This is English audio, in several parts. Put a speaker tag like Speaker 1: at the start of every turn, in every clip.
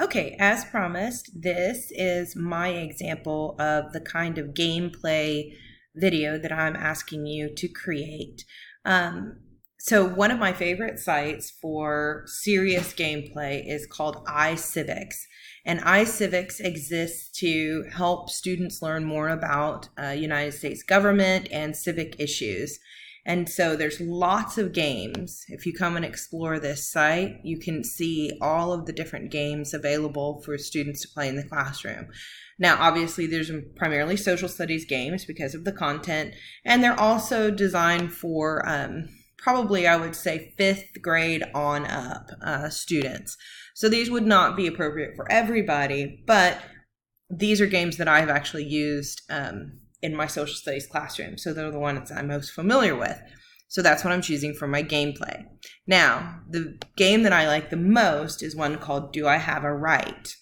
Speaker 1: Okay, as promised, this is my example of the kind of gameplay video that I'm asking you to create. So one of my favorite sites for serious gameplay is called iCivics. And iCivics exists to help students learn more about United States government and civic issues. And so there's lots of games. If you come and explore this site, you can see all of the different games available for students to play in the classroom. Now, obviously, there's primarily social studies games because of the content, and they're also designed for probably, I would say, 5th grade on up students. So these would not be appropriate for everybody, but these are games that I've actually used in my social studies classroom. So they're the ones I'm most familiar with. So that's what I'm choosing for my gameplay. Now, the game that I like the most is one called Do I Have a Right?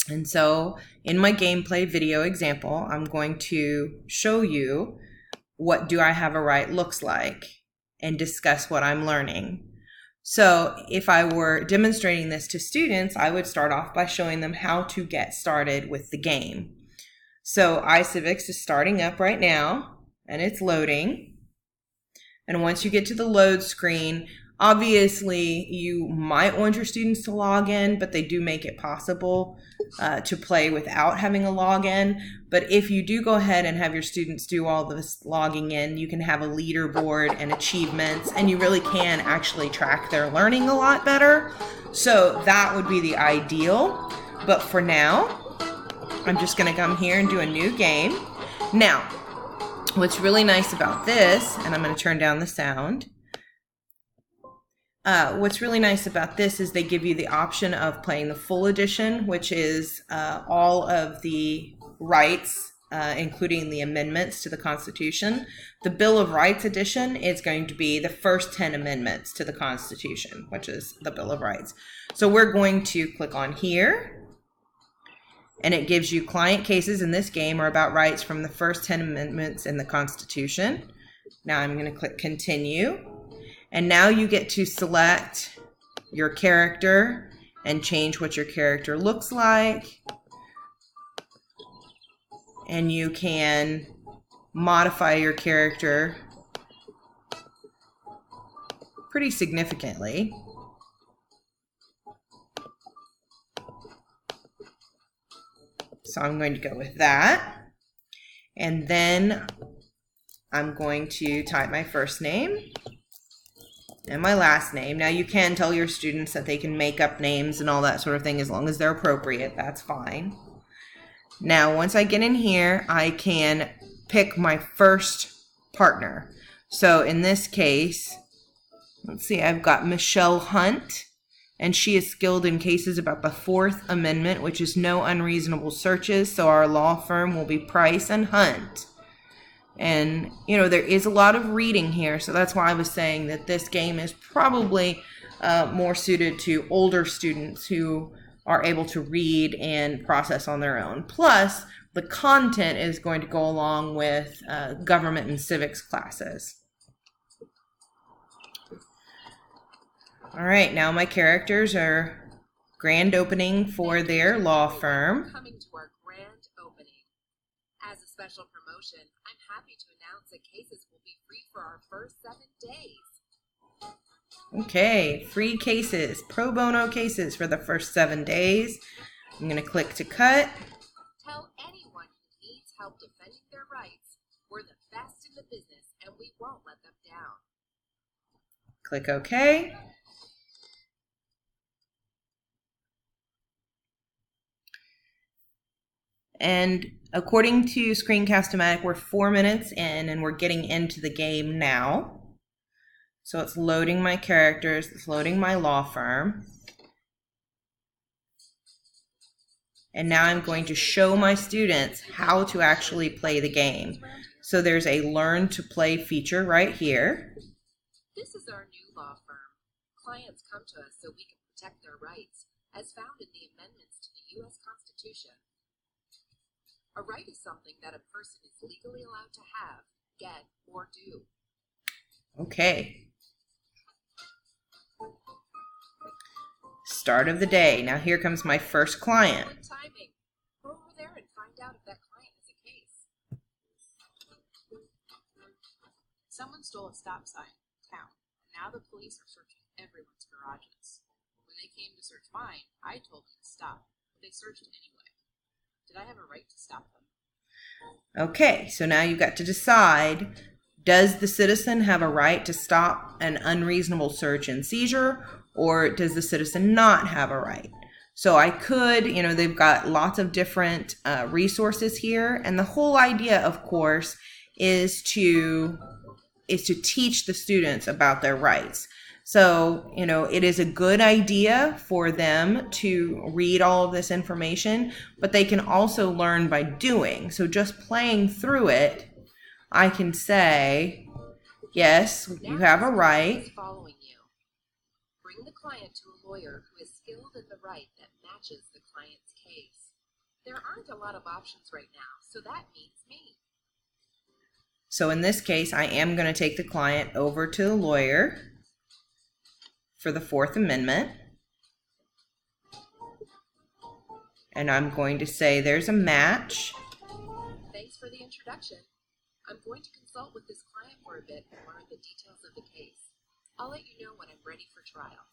Speaker 1: And so in my gameplay video example, I'm going to show you what Do I Have a Right looks like and discuss what I'm learning. So if I were demonstrating this to students, I would start off by showing them how to get started with the game. So iCivics is starting up right now, and it's loading. And once you get to the load screen, obviously you might want your students to log in, but they do make it possible to play without having a login. But if you do go ahead and have your students do all this logging in, you can have a leaderboard and achievements, and you really can actually track their learning a lot better. So that would be the ideal. But for now, I'm just going to come here and do a new game. Now, what's really nice about this, and I'm going to turn down the sound. What's really nice about this is they give you the option of playing the full edition, which is all of the rights, including the amendments to the Constitution. The Bill of Rights edition is going to be the first 10 amendments to the Constitution, which is the Bill of Rights. So we're going to click on here. And it gives you client cases in this game are about rights from the first 10 amendments in the Constitution. Now I'm going to click continue. And now you get to select your character and change what your character looks like. And you can modify your character pretty significantly. So I'm going to go with that. And then I'm going to type my first name and my last name. Now you can tell your students that they can make up names and all that sort of thing as long as they're appropriate. That's fine. Now once I get in here, I can pick my first partner. So in this case, let's see, I've got Michelle Hunt. And she is skilled in cases about the 4th Amendment, which is no unreasonable searches. So our law firm will be Price and Hunt. And, you know, there is a lot of reading here. So that's why I was saying that this game is probably more suited to older students who are able to read and process on their own. Plus, the content is going to go along with government and civics classes. All right, now my characters are grand opening for their law firm.
Speaker 2: Coming to our grand opening. As a special promotion, I'm happy to announce that cases will be free for our first 7 days.
Speaker 1: Okay, free cases, pro bono cases for the first 7 days. I'm going to click to cut.
Speaker 2: Tell anyone who needs help defending their rights, we're the best in the business and we won't let them down.
Speaker 1: Click OK. And according to Screencast-O-Matic, we're 4 minutes in and we're getting into the game now. So it's loading my characters, it's loading my law firm. And now I'm going to show my students how to actually play the game. So there's a Learn to Play feature right here.
Speaker 2: This is our new law firm. Clients come to us so we can protect their rights, as found in the amendments to the U.S. Constitution. A right is something that a person is legally allowed to have, get, or do.
Speaker 1: Okay. start of the day. Now here comes my first client.
Speaker 2: Good timing. Go over there and find out if that client has a case. Someone stole a stop sign in town, and now the police are searching everyone's garages. When they came to search mine, I told them to stop, but they searched anyway. Did I have a right to stop them?
Speaker 1: Okay, so now you've got to decide, does the citizen have a right to stop an unreasonable search and seizure, or does the citizen not have a right? So I could, they've got lots of different resources here, and the whole idea, of course, is to teach the students about their rights. So, it is a good idea for them to read all of this information, but they can also learn by doing. So just playing through it, I can say, yes, you have a right.
Speaker 2: Following you. Bring the client to a lawyer who is skilled in the right that matches the client's case. There aren't a lot of options right now, so that means me.
Speaker 1: So in this case, I am going to take the client over to the lawyer for the Fourth Amendment. And I'm going to say there's a match.
Speaker 2: Thanks for the introduction. I'm going to consult with this client for a bit and learn the details of the case. I'll let you know when I'm ready for trial.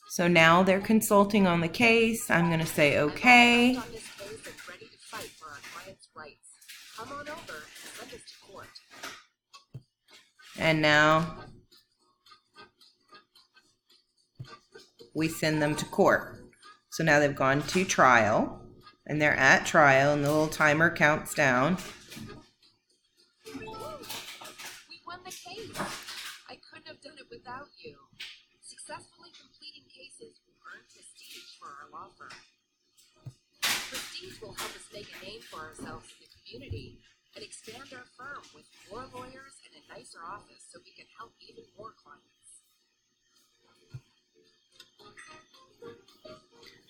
Speaker 1: So now they're consulting on the case. I'm going to say okay.
Speaker 2: I'm on this case and ready to fight for our client's rights. Come on over and send us to court.
Speaker 1: And now we send them to court. So now they've gone to trial, and they're at trial, and the little timer counts down.
Speaker 2: We won the case. I couldn't have done it without you. Successfully completing cases will earn prestige for our law firm. Prestige will help us make a name for ourselves in the community and expand our firm with more lawyers and a nicer office so we can help even more clients.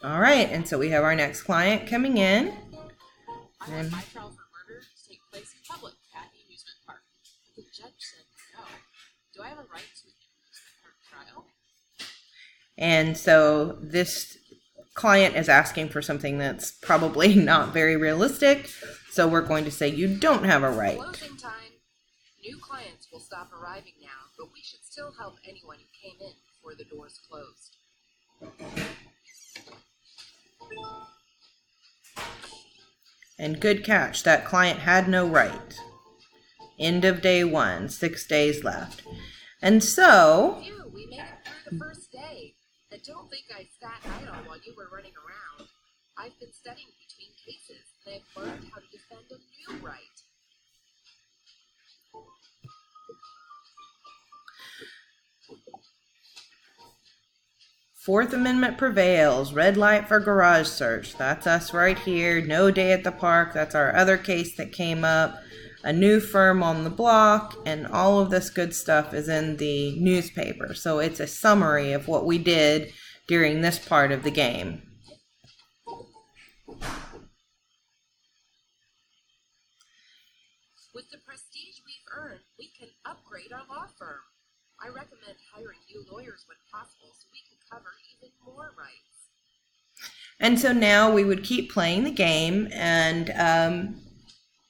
Speaker 1: All right, and so we have our next client coming in.
Speaker 2: I want my trial for murder to take place in public at the amusement park. The judge said no. Do I have a right to an amusement park trial?
Speaker 1: And so this client is asking for something that's probably not very realistic. So we're going to say you don't have a right.
Speaker 2: Closing time. New clients will stop arriving now, but we should still help anyone who came in before the doors closed.
Speaker 1: And good catch, that client had no right. End of day 1, 6 days left. And so,
Speaker 2: Phew, we made it through the first day. And don't think I sat idle while you were running around. I've been studying between cases, and I've learned how to defend a new right.
Speaker 1: Fourth Amendment prevails. Red light for garage search. That's us right here. No day at the park. That's our other case that came up. A new firm on the block. And all of this good stuff is in the newspaper. So it's a summary of what we did during this part of the game.
Speaker 2: With the prestige we've earned, we can upgrade our law firm. I recommend hiring new lawyers when possible so we can cover even more rights.
Speaker 1: And so now we would keep playing the game, and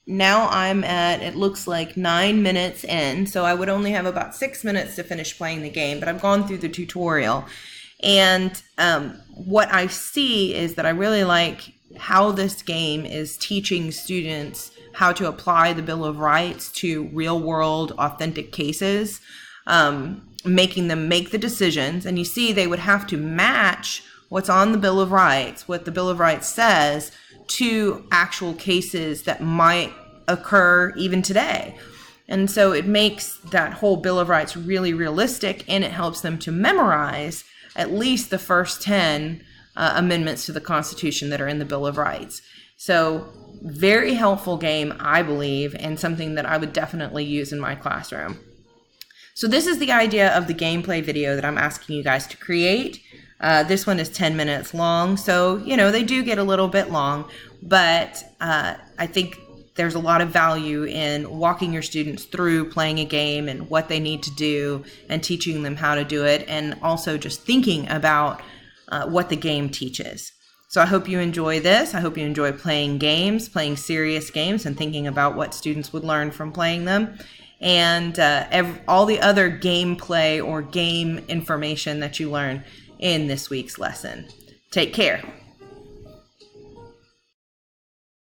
Speaker 1: now I'm at, it looks like 9 minutes in, so I would only have about 6 minutes to finish playing the game, but I've gone through the tutorial. And what I see is that I really like how this game is teaching students how to apply the Bill of Rights to real-world, authentic cases. Making them make the decisions, and you see they would have to match what's on the Bill of Rights, what the Bill of Rights says, to actual cases that might occur even today. And so it makes that whole Bill of Rights really realistic, and it helps them to memorize at least the first 10 amendments to the Constitution that are in the Bill of Rights. So very helpful game, I believe, and something that I would definitely use in my classroom. So this is the idea of the gameplay video that I'm asking you guys to create. This one is 10 minutes long, so they do get a little bit long, but I think there's a lot of value in walking your students through playing a game and what they need to do and teaching them how to do it, and also just thinking about what the game teaches. So I hope you enjoy this. I hope you enjoy playing games, playing serious games, and thinking about what students would learn from playing them. And all the other gameplay or game information that you learn in this week's lesson. Take care.